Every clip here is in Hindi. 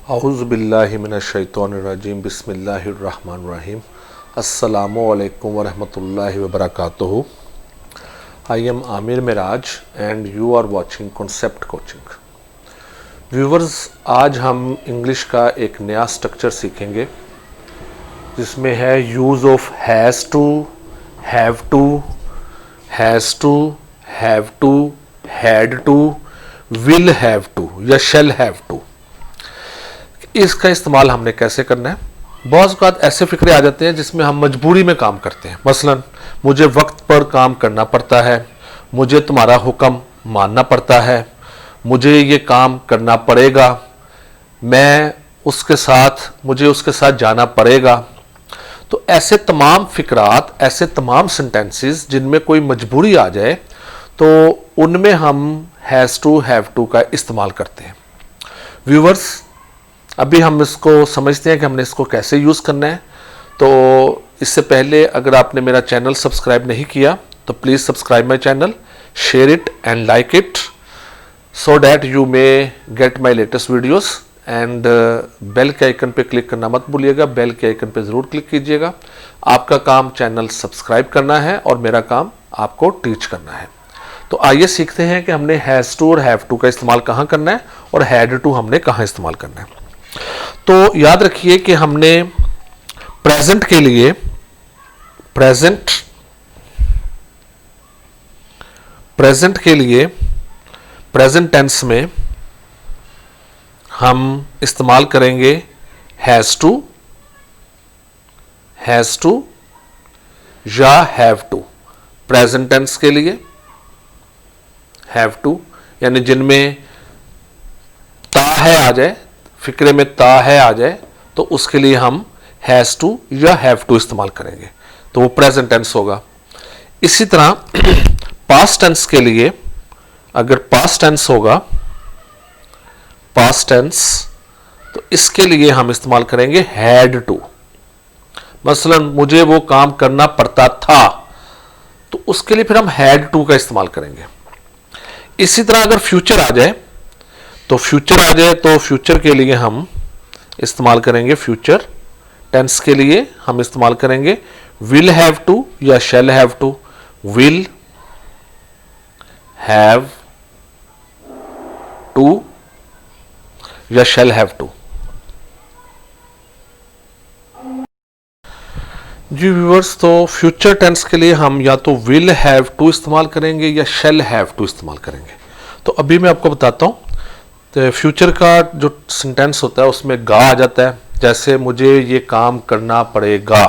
औज़ुबिल्लाहि मिनश्शैतानिर्रजीम बिस्मिल्लाहिर्रहमानिर्रहीम अस्सलामु अलैकुम वरहमतुल्लाहि वबरकातुहू। I am Aamir Miraj and you are watching Concept Coaching. Viewers, आज हम इंग्लिश का एक नया स्ट्रक्चर सीखेंगे जिसमें है use of has to, have to, has to, have to, had to, will have to या शैल हैव टू। इसका इस्तेमाल हमने कैसे करना है। बहुत बात ऐसे फिक्रे आ जाते हैं जिसमें हम मजबूरी में काम करते हैं। मसलन मुझे वक्त पर काम करना पड़ता है, मुझे तुम्हारा हुक्म मानना पड़ता है, मुझे ये काम करना पड़ेगा, मुझे उसके साथ जाना पड़ेगा। तो ऐसे तमाम फिक्रात, ऐसे तमाम सेंटेंसेस जिनमें कोई मजबूरी आ जाए तो उनमें हम हैज़ टू, हैव टू का इस्तेमाल करते हैं। व्यूवर्स, अभी हम इसको समझते हैं कि हमने इसको कैसे यूज़ करना है। तो इससे पहले अगर आपने मेरा चैनल सब्सक्राइब नहीं किया तो please subscribe my channel, share it and like it so that you may get my latest videos. And bell के आइकन पे क्लिक करना मत भूलिएगा, बेल के आइकन पे ज़रूर क्लिक कीजिएगा। आपका काम चैनल सब्सक्राइब करना है और मेरा काम आपको टीच करना है। तो आइए सीखते हैं कि हमने हैज़ टू और हैव टू का इस्तेमाल कहाँ करना है और हैड टू हमने कहाँ इस्तेमाल करना है। तो याद रखिए कि हमने प्रेजेंट के लिए प्रेजेंट टेंस में हम इस्तेमाल करेंगे हैज़ टू या हैव टू। प्रेजेंट टेंस के लिए हैव टू यानी जिनमें ता है आ जाए, फिक्रे में ता है आ जाए, तो उसके लिए हम हैज़ टू या हैव टू इस्तेमाल करेंगे, तो वो प्रेजेंट टेंस होगा। इसी तरह पास्ट टेंस के लिए अगर पास्ट टेंस होगा, पास्ट टेंस, तो इसके लिए हम इस्तेमाल करेंगे हैड टू। मसलन मुझे वो काम करना पड़ता था, तो उसके लिए फिर हम हैड टू का इस्तेमाल करेंगे। इसी तरह अगर फ्यूचर आ जाए तो फ्यूचर के लिए हम इस्तेमाल करेंगे, फ्यूचर टेंस के लिए हम इस्तेमाल करेंगे विल हैव टू या shall have to. Will have to या शैल हैव टू। जी व्यूअर्स, तो फ्यूचर टेंस के लिए हम या तो विल हैव टू इस्तेमाल करेंगे या शैल हैव टू इस्तेमाल करेंगे। तो अभी मैं आपको बताता हूं। तो फ्यूचर का जो सेंटेंस होता है उसमें गा आ जाता है, जैसे मुझे ये काम करना पड़ेगा,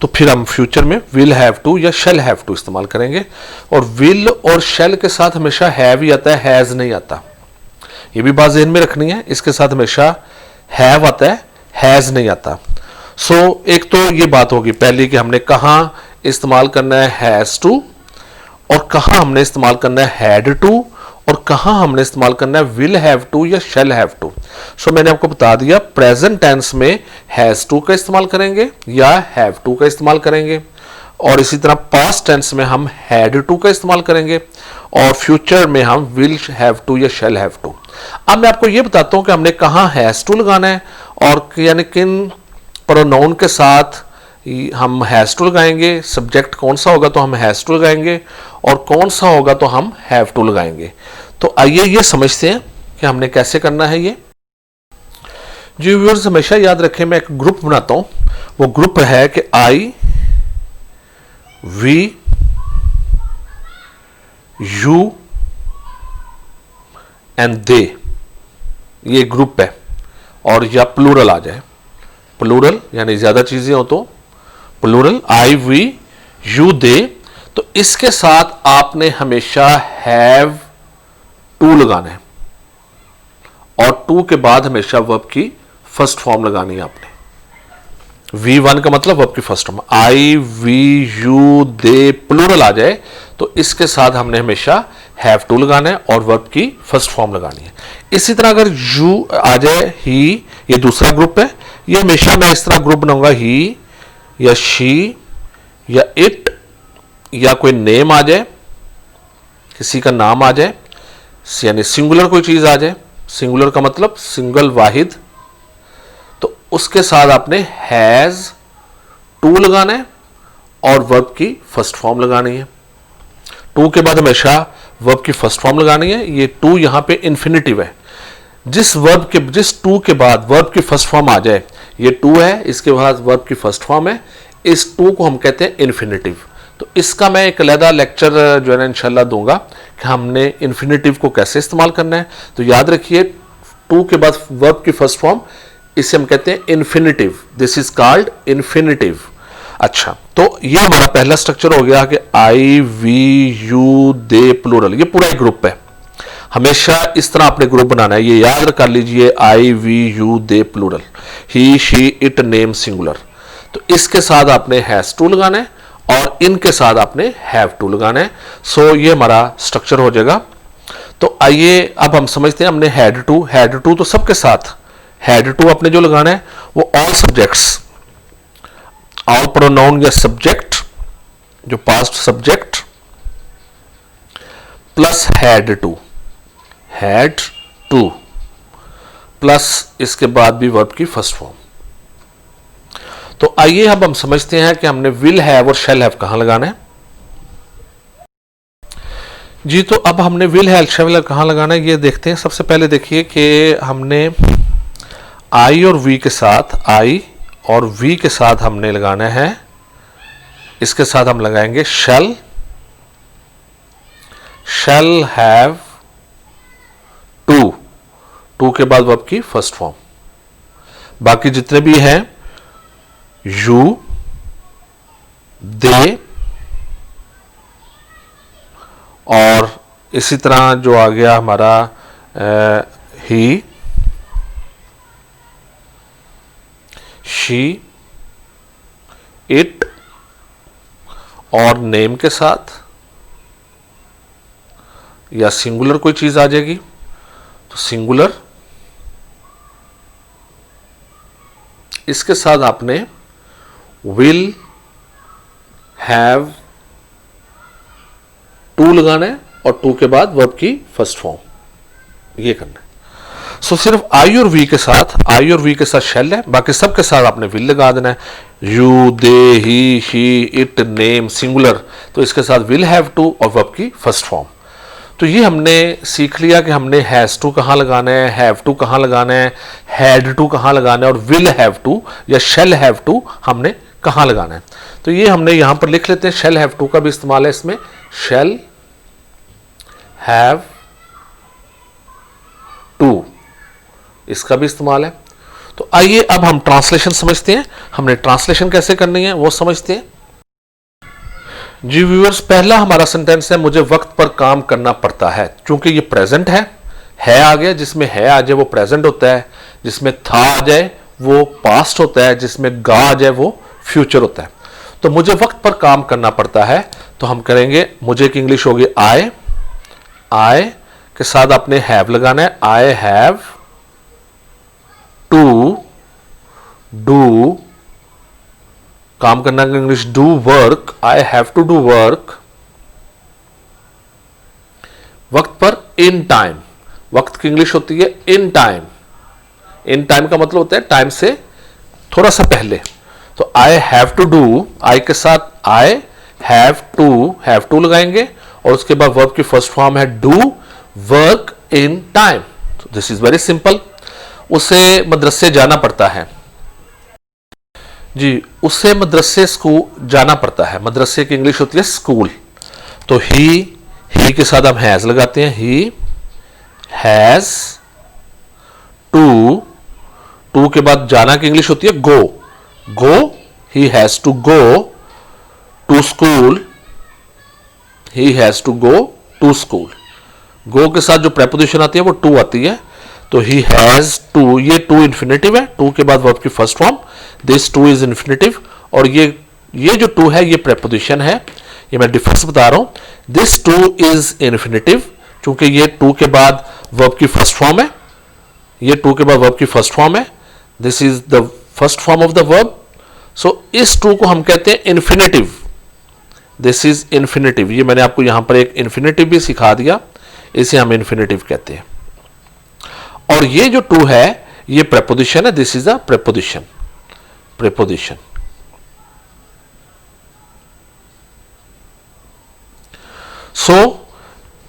तो फिर हम फ्यूचर में विल हैव टू या शैल हैव टू इस्तेमाल करेंगे। और विल और शैल के साथ हमेशा हैव ही आता है, हैज नहीं आता। ये भी बात ज़हन में रखनी है, इसके साथ हमेशा हैव आता है, हैज नहीं आता। सो एक तो ये बात होगी पहली कि हमने कहाँ इस्तेमाल करना है हैज़ टू और कहाँ हमने इस्तेमाल करना है हैड टू और कहाँ हमने इस्तेमाल करना है विल हैव टू या शैल हैव टू। सो मैंने आपको बता दिया, प्रेजेंट टेंस में हैज़ टू का इस्तेमाल करेंगे या हैव टू का इस्तेमाल करेंगे, और इसी तरह पास्ट टेंस में हम हैड टू का इस्तेमाल करेंगे और फ्यूचर में हम विल हैव टू या शैल हैव टू। अब मैं आपको ये बताता हूँ कि हमने कहाँ हैज़ टू लगाना है और यानी किन प्रोनाउन के साथ हम हैज़ टू लगाएंगे। सब्जेक्ट कौन सा होगा तो हम हैज़ टू लगाएंगे और कौन सा होगा तो हम हैव टू लगाएंगे। तो आइए ये समझते हैं कि हमने कैसे करना है ये। जी व्यूअर्स, हमेशा याद रखें, मैं एक ग्रुप बनाता हूं। वो ग्रुप है कि आई, वी, यू एंड दे, ये ग्रुप है। और या प्लूरल आ जाए, प्लूरल यानी ज्यादा चीजें हो तो प्लूरल, आई, वी, यू, दे। तो इसके साथ आपने हमेशा हैव टू लगाना है और टू के बाद हमेशा वर्ब की फर्स्ट फॉर्म लगानी है आपने। V1 का मतलब वर्ब की first form, I, we, you, they, plural आ जाए तो इसके साथ हमने हमेशा हैव टू लगाना है और वर्ब की फर्स्ट फॉर्म लगानी है। इसी तरह अगर यू आ जाए, ही, ये दूसरा ग्रुप है, ये हमेशा मैं इस तरह ग्रुप बनाऊंगा, ही या शी या इट या कोई नेम आ जाए, किसी का नाम आ जाए, यानी सिंगुलर कोई चीज आ जाए। सिंगुलर का मतलब सिंगल, वाहिद, उसके साथ आपने हैज टू लगाना है और वर्ब की फर्स्ट फॉर्म लगानी है। टू के बाद हमेशा वर्ब की फर्स्ट फॉर्म लगानी है। ये टू यहां पे इन्फिनिटिव है। जिस टू के बाद वर्ब की फर्स्ट फॉर्म आ जाए, ये टू है, इसके बाद वर्ब की फर्स्ट फॉर्म है, इस टू को हम कहते हैं इन्फिनिटिव। तो इसका मैं एक अलग लेक्चर जो है ना इंशाल्लाह दूंगा कि हमने इन्फिनिटिव को कैसे इस्तेमाल करना है। तो याद रखिए, टू के बाद वर्ब की फर्स्ट फॉर्म, इसे हम कहते हैं infinitive. This is called infinitive. अच्छा, तो ये हमारा पहला स्ट्रक्चर हो गया कि आई, वी, यू, दे, प्लूरल। ये पूरा एक ग्रुप है। हमेशा इस तरह आपने ग्रुप बनाना है। ये याद कर लीजिए, I, we, you, they, plural, he, she, it, name, singular. तो इसके साथ आपने हैज टू लगाना है और इनके साथ आपने हैव टू लगाना है। सो ये हमारा स्ट्रक्चर हो जाएगा। तो आइए अब हम समझते हैं, हमने हैड टू तो सबके साथ हैड टू अपने जो लगाना है वो ऑल सब्जेक्ट्स, ऑल प्रोनाउन या सब्जेक्ट, जो past subject plus had two plus इसके बाद भी वर्ब की फर्स्ट फॉर्म। तो आइए अब हम समझते हैं कि हमने विल हैव और शैल हैव कहां लगाना है। जी, तो अब हमने विल हैव शैल हैव कहां लगाना है ये देखते हैं। सबसे पहले देखिए कि हमने आई और वी के साथ, आई और वी के साथ हमने लगाना है, इसके साथ हम लगाएंगे शैल हैव टू के बाद वर्ब की फर्स्ट फॉर्म। बाकी जितने भी हैं, यू, दे, और इसी तरह जो आ गया हमारा ही, शी, इट, और नेम के साथ या सिंगुलर कोई चीज आ जाएगी तो सिंगुलर, इसके साथ आपने विल हैव टू लगाना है और टू के बाद वर्ब की फर्स्ट फॉर्म ये करना है। सो सिर्फ आई और वी के साथ शैल है, बाकी सबके साथ आपने विल लगा देना है। You, they, he, she, it, name, singular, तो इसके साथ विल हैव टू और वर्ब की फर्स्ट फॉर्म। तो ये हमने सीख लिया कि हमने हैज टू कहां लगाना है, हैव टू कहां लगाना है, हैड टू कहां लगाना है, और विल हैव टू या शैल हैव टू हमने कहां लगाना है। तो ये हमने यहां पर लिख लेते हैं। शैल हैव टू का भी इस्तेमाल है इसमें, शैल हैव टू, इसका भी इस्तेमाल है। तो आइए अब हम ट्रांसलेशन समझते हैं। हमने ट्रांसलेशन कैसे करनी है वो समझते हैं। जी व्यूअर्स, पहला हमारा सेंटेंस है, मुझे वक्त पर काम करना पड़ता है। क्योंकि ये प्रेजेंट है आ गया, जिसमें है आ जाए वो प्रेजेंट होता है, जिसमें था आ जाए वो पास्ट होता है, जिसमें गा आ जाए वो फ्यूचर होता है। तो मुझे वक्त पर काम करना पड़ता है, तो हम करेंगे, मुझे की इंग्लिश होगी आई के साथ आपने हैव लगाना है। आई हैव टू डू, काम करना का English do work, I have to do work, वक्त पर, इन टाइम, वक्त की इंग्लिश होती है इन टाइम। इन टाइम का मतलब होता है टाइम से थोड़ा सा पहले। तो आई हैव टू डू, आई के साथ आई हैव टू लगाएंगे और उसके बाद वर्ब की फर्स्ट फॉर्म है do work in time. This is very simple. उसे मदरसे जाना पड़ता है जी, उसे मदरसे स्कूल जाना पड़ता है। मदरसे की इंग्लिश होती है स्कूल। तो ही के साथ हम हैज लगाते हैं, ही हैज टू के बाद जाना की इंग्लिश होती है go, he has to go to school, he has to go to school. Go के साथ जो प्रेपोजिशन आती है वो टू आती है। तो ही हैज टू, ये टू इन्फिनेटिव है, टू के बाद वर्ब की first form, this to is infinitive, और ये जो टू है ये प्रेपोजिशन है। ये मैं डिफरेंस बता रहा हूं। दिस टू इज इन्फिनेटिव, क्योंकि ये टू के बाद वर्ब की फर्स्ट फॉर्म है, ये टू के बाद वर्ब की फर्स्ट फॉर्म है, this is the first form of the verb. So इस टू को हम कहते हैं इन्फिनेटिव, दिस इज इन्फिनेटिव। ये मैंने आपको यहां पर एक इन्फिनेटिव भी सिखा दिया, इसे हम इन्फिनेटिव कहते हैं। और ये जो टू है ये प्रेपोजिशन है, this is a preposition, preposition. So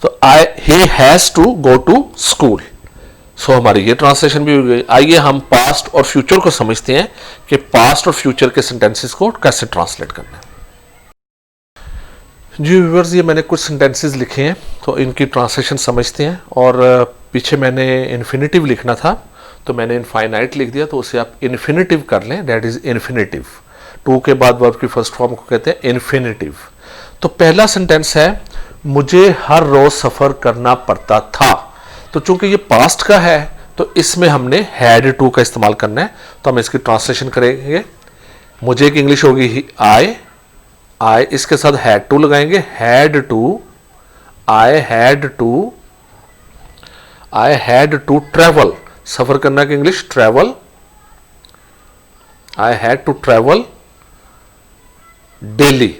तो he has to go to school. So हमारी ये ट्रांसलेशन भी हो गई। आइए हम पास्ट और फ्यूचर को समझते हैं कि पास्ट और फ्यूचर के सेंटेंसेस को कैसे ट्रांसलेट करना है। जी व्यूअर्स, ये मैंने कुछ सेंटेंसेस लिखे हैं, तो इनकी ट्रांसलेशन समझते हैं। और पीछे मैंने इन्फिनेटिव लिखना था, तो मैंने इनफाइनाइट लिख दिया, तो उसे आप इन्फिनेटिव कर लें, दैट इज इन्फिनेटिव। टू के बाद वर्ब की फर्स्ट फॉर्म को कहते हैं इन्फिनेटिव। तो पहला सेंटेंस है, मुझे हर रोज सफर करना पड़ता था। तो चूंकि ये पास्ट का है, तो इसमें हमने हैड टू का इस्तेमाल करना है। तो हम इसकी ट्रांसलेशन करेंगे। मुझे एक इंग्लिश होगी आई, इसके साथ हैड टू लगाएंगे, had to, I had to travel, सफर करना की English travel, I had to travel daily,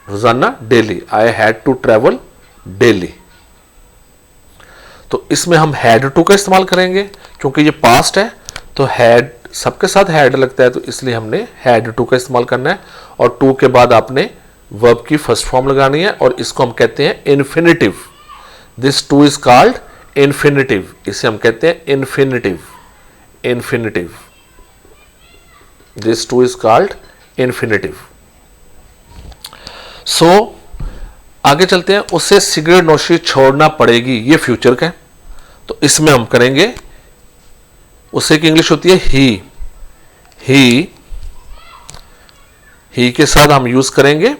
रोजाना, daily, I had to travel daily. तो इसमें हम हैड टू का इस्तेमाल करेंगे, क्योंकि ये पास्ट है, तो हैड सबके साथ हैड लगता है, तो इसलिए हमने हैड टू का इस्तेमाल करना है। और टू के बाद आपने वर्ब की फर्स्ट फॉर्म लगानी है, और इसको हम कहते हैं infinitive. This to is called infinitive, इसे हम कहते हैं infinitive, infinitive. This to is called infinitive. सो आगे चलते हैं। उसे सिगरेट नोशी छोड़ना पड़ेगी, ये फ्यूचर का है, तो इसमें हम करेंगे, उसे की इंग्लिश होती है ही के साथ हम यूज करेंगे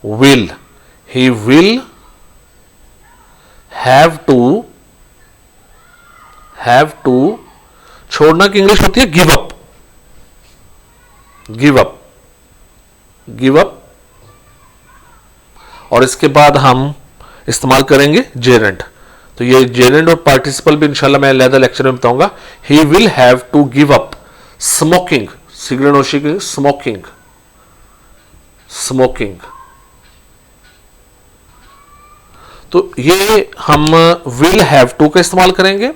will. He will have to, छोड़ना की इंग्लिश होती है गिव अप, गिव अप। और इसके बाद हम इस्तेमाल करेंगे जेरेंट। तो ये जेरेंट और पार्टिसिपल भी इंशाल्लाह मैं अलग लेक्चर में बताऊंगा। He will have to give up smoking, cigarette नोशी की स्मोकिंग, स्मोकिंग। तो ये हम विल हैव टू का इस्तेमाल करेंगे,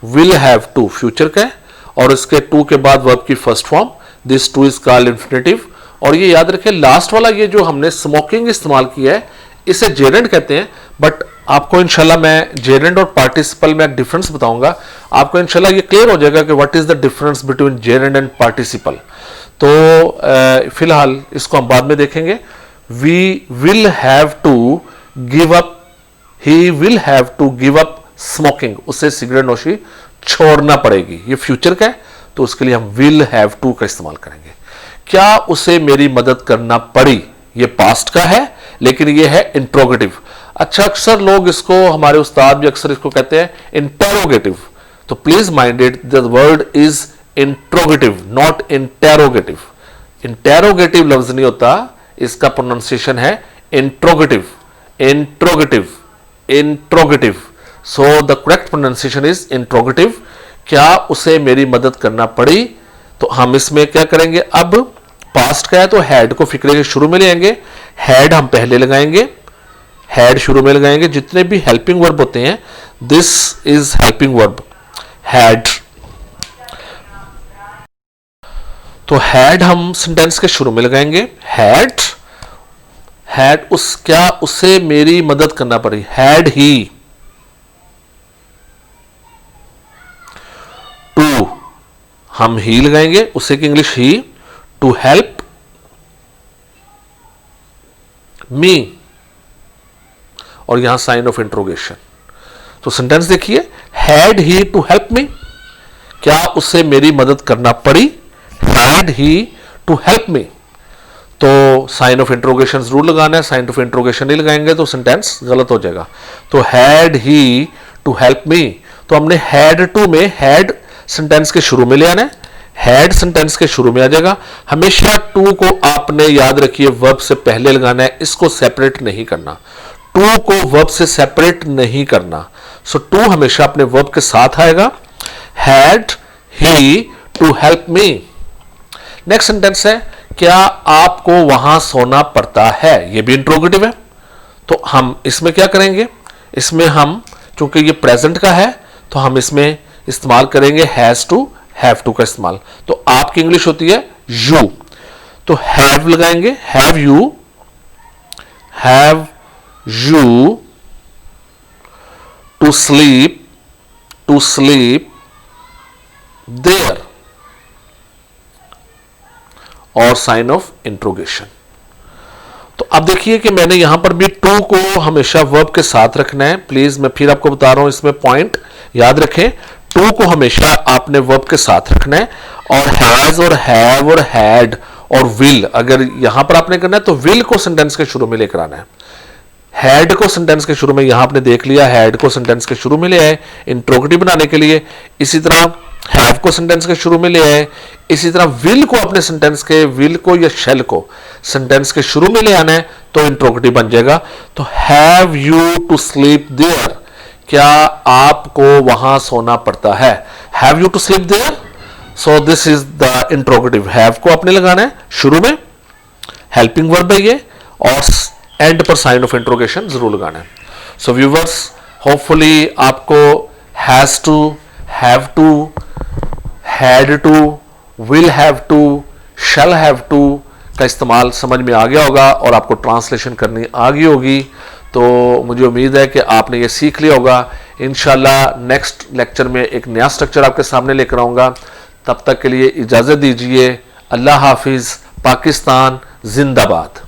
विल हैव टू फ्यूचर का है, और इसके टू के बाद वर्ब की first form, this to is called infinitive. और ये याद रखें, लास्ट वाला ये जो हमने स्मोकिंग इस्तेमाल किया है, इसे जेरेंट कहते हैं। बट आपको इंशाल्लाह मैं जेरेंट और पार्टिसिपल में एक डिफरेंस बताऊंगा, आपको इंशाल्लाह ये क्लियर हो जाएगा कि what is the difference between gerund and participle. तो फिलहाल इसको हम बाद में देखेंगे। We will have to give up, he will have to give up smoking, उसे सिगरेट नोशी छोड़ना पड़ेगी, ये फ्यूचर का है, तो उसके लिए हम विल हैव टू का इस्तेमाल करेंगे। क्या उसे मेरी मदद करना पड़ी, ये पास्ट का है, लेकिन ये है इंट्रोगेटिव। अच्छा, अक्सर लोग इसको, हमारे उस्ताद भी अक्सर इसको कहते हैं इंटेरोगेटिव। तो please mind it, the word is interrogative, not interrogative. Interrogative लफ्ज नहीं होता, इसका प्रोनाउंसिएशन है interrogative, interrogative, interrogative. So the correct pronunciation is interrogative. क्या उसे मेरी मदद करना पड़ी, तो हम इसमें क्या करेंगे, अब पास्ट का है तो हैड को फिक्रे के शुरू में ले आएंगे, हैड हम पहले लगाएंगे, हैड शुरू में लगाएंगे। जितने भी हेल्पिंग वर्ब होते हैं, this is helping verb, had. तो हैड हम सेंटेंस के शुरू में लगाएंगे, हैड, क्या उसे मेरी मदद करना पड़ी, हैड ही टू, हम ही लगाएंगे, उसे की इंग्लिश ही, टू हेल्प मी, और यहां साइन ऑफ इंट्रोगेशन। तो सेंटेंस देखिए, had he to help me, क्या उसे मेरी मदद करना पड़ी, had he to help me. तो साइन ऑफ इंट्रोगेशन जरूर लगाना है, साइन ऑफ इंट्रोगेशन नहीं लगाएंगे तो सेंटेंस गलत हो जाएगा। तो had he to help me, तो हमने हैड टू में हैड सेंटेंस के शुरू में ले आना है, हैड सेंटेंस के शुरू में आ जाएगा। हमेशा टू को आपने याद रखिए वर्ब से पहले लगाना है, इसको सेपरेट नहीं करना, टू को वर्ब से सेपरेट नहीं करना। सो टू हमेशा अपने वर्ब के साथ आएगा, had he to help me. Next sentence है, क्या आपको वहां सोना पड़ता है, ये भी इंट्रोगेटिव है। तो हम इसमें क्या करेंगे, इसमें हम चूंकि ये प्रेजेंट का है, तो हम इसमें इस्तेमाल करेंगे हैज टू, हैव टू का इस्तेमाल। तो आपकी इंग्लिश होती है यू, तो हैव लगाएंगे, have you to sleep there, और साइन ऑफ इंट्रोगेशन। तो अब देखिए कि मैंने यहां पर भी टू को हमेशा वर्ब के साथ रखना है। प्लीज मैं फिर आपको बता रहा हूं, इसमें पॉइंट याद रखें, टू को हमेशा आपने वर्ब के साथ रखना है, और हैज और हैव और हैड और विल, अगर यहां पर आपने करना है तो विल को सेंटेंस के शुरू में लेकर आना है। हैड को सेंटेंस के शुरू में, यहां आपने देख लिया हैड को सेंटेंस के शुरू में ले आए इंट्रोगेटिव बनाने के लिए, इसी तरह हैव को सेंटेंस के शुरू में ले आए, इसी तरह विल को अपने सेंटेंस के, विल को या शेल को सेंटेंस के शुरू में ले आना है तो इंट्रोगेटिव बन जाएगा। तो have you to sleep there, क्या आपको वहां सोना पड़ता है, have you to sleep there, so this is the interrogative. Have को आपने लगाना है शुरू में, हेल्पिंग वर्ब है ये, और एंड पर साइन ऑफ इंट्रोगेशन जरूर लगाना है। सो व्यूवर्स, होपफुली आपको has to, have to, had to, will have to, shall have to का इस्तेमाल समझ में आ गया होगा और आपको ट्रांसलेशन करनी आ गई होगी। तो मुझे उम्मीद है कि आपने ये सीख लिया होगा। इंशाल्लाह नेक्स्ट लेक्चर में एक नया स्ट्रक्चर आपके सामने लेकर आऊँगा। तब तक के लिए इजाज़त दीजिए। अल्लाह हाफिज़। पाकिस्तान जिंदाबाद।